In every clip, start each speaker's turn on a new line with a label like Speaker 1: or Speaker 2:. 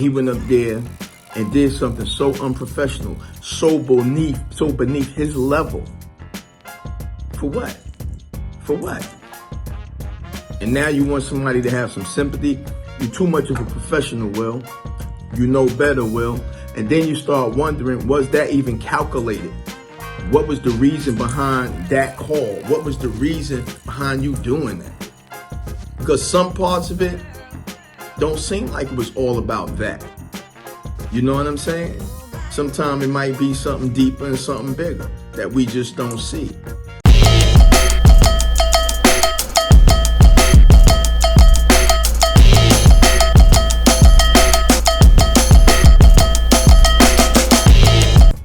Speaker 1: He went up there and did something so unprofessional, so beneath his level. For what? For what? And now you want somebody to have some sympathy? You're too much of a professional, Will. You know better, Will. And then you start wondering, was that even calculated? What was the reason behind that call? What was the reason behind you doing that? Because some parts of it don't seem like it was all about that. You know what I'm saying? Sometimes it might be something deeper and something bigger that we just don't see.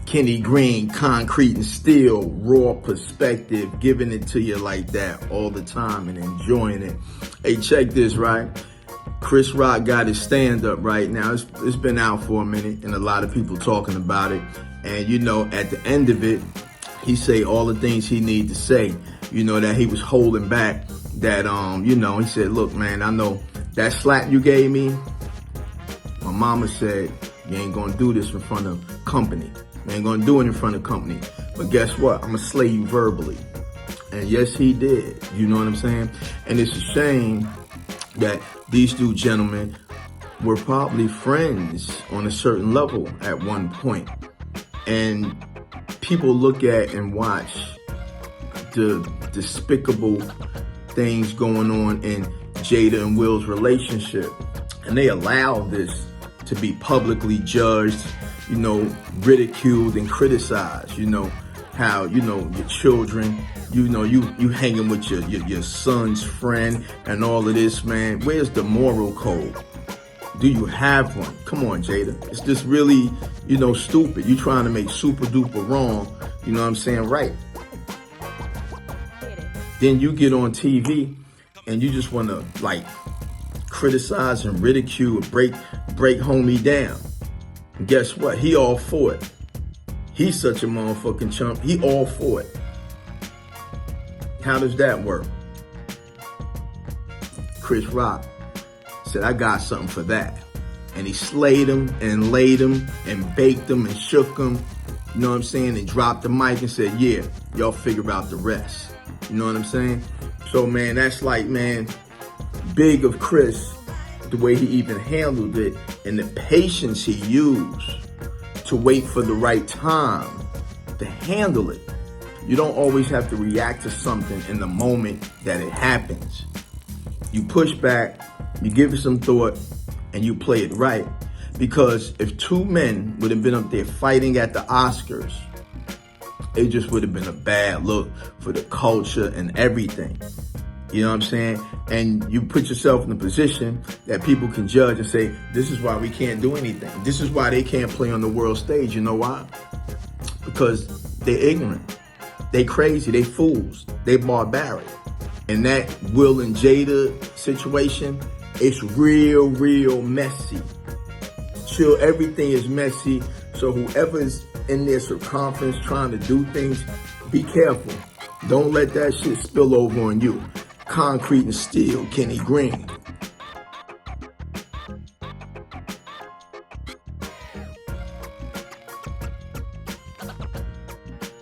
Speaker 1: Kenny Green, concrete and steel, raw perspective, giving it to you like that all the time and enjoying it. Hey, check this, right? Chris Rock got his stand-up right now. It's been out for a minute and a lot of people talking about it. And, you know, at the end of it, he say all the things he need to say, you know, that he was holding back. That, you know, he said, look, man, I know that slap you gave me, my mama said, you ain't gonna do this in front of company. You ain't gonna do it in front of company. But guess what? I'm gonna slay you verbally. And yes, he did. You know what I'm saying? And it's a shame that these two gentlemen were probably friends on a certain level at one point. And people look at and watch the despicable things going on in Jada and Will's relationship. And they allow this to be publicly judged, you know, ridiculed and criticized. You know, how, you know, your children, you know, you hanging with your son's friend and all of this, man. Where's the moral code? Do you have one? Come on, Jada. It's just really, you know, stupid. You trying to make super duper wrong, you know what I'm saying, right. Then you get on TV and you just want to, like, criticize and ridicule, break homie down. And guess what? He all for it. He's such a motherfucking chump. He all for it. How does that work? Chris Rock said, I got something for that. And he slayed him and laid him and baked him and shook him. You know what I'm saying? And dropped the mic and said, yeah, y'all figure out the rest. You know what I'm saying? So, man, that's like, man, big of Chris, the way he even handled it and the patience he used to wait for the right time to handle it. You don't always have to react to something in the moment that it happens. You push back, you give it some thought, and you play it right. Because if two men would have been up there fighting at the Oscars, it just would have been a bad look for the culture and everything. You know what I'm saying? And you put yourself in a position that people can judge and say, this is why we can't do anything. This is why they can't play on the world stage. You know why? Because they're ignorant. They crazy. They fools. They barbaric. And that Will and Jada situation, it's real, real messy. Chill, everything is messy. So whoever's in their circumference trying to do things, be careful. Don't let that shit spill over on you. Concrete and steel, Kenny Green.